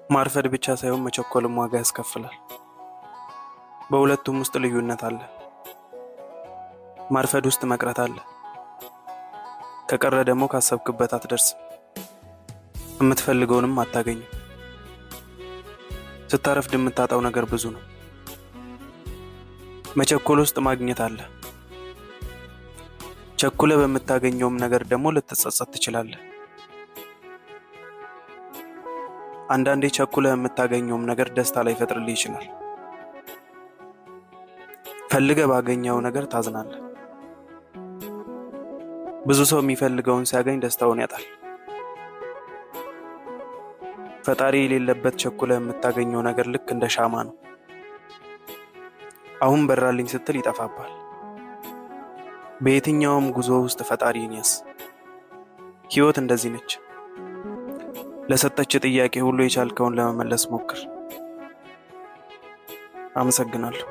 ማርፈድ ብቻ ሳይሆን መቸኮልም ዋጋ ያስከፍላል። በሁለቱም ውስጥ ልዩነት አለ። ማርፈድ ውስጥ መቅረት አለ። ከቀረ ደግሞ ካሰብክበት አትደርስም፣ የምትፈልገውንም አታገኝም። ስታረፍድ የምታጣው ነገር ብዙ ነው። መቸኮል ውስጥ ማግኘት አለ። ቸኩለ በምታገኘውም ነገር ደግሞ ልትጸጸት ትችላለህ። አንዳንዴ ቸኩለ የምታገኘውም ነገር ደስታ ላይ ፈጥርልህ ይችላል። ፈልገ ባገኘው ነገር ታዝናለህ። ብዙ ሰው የሚፈልገውን ሲያገኝ ደስታውን ያጣል። ፈጣሪ የሌለበት ቸኩለ የምታገኘው ነገር ልክ እንደ ሻማ ነው። አሁን በራልኝ ስትል ይጠፋባል። በየትኛውም ጉዞ ውስጥ ፈጣሪን ያስ። ህይወት እንደዚህ ነች። ለሰጠች ጥያቄ ሁሉ የቻልከውን ለመመለስ ሞክር። አመሰግናለሁ።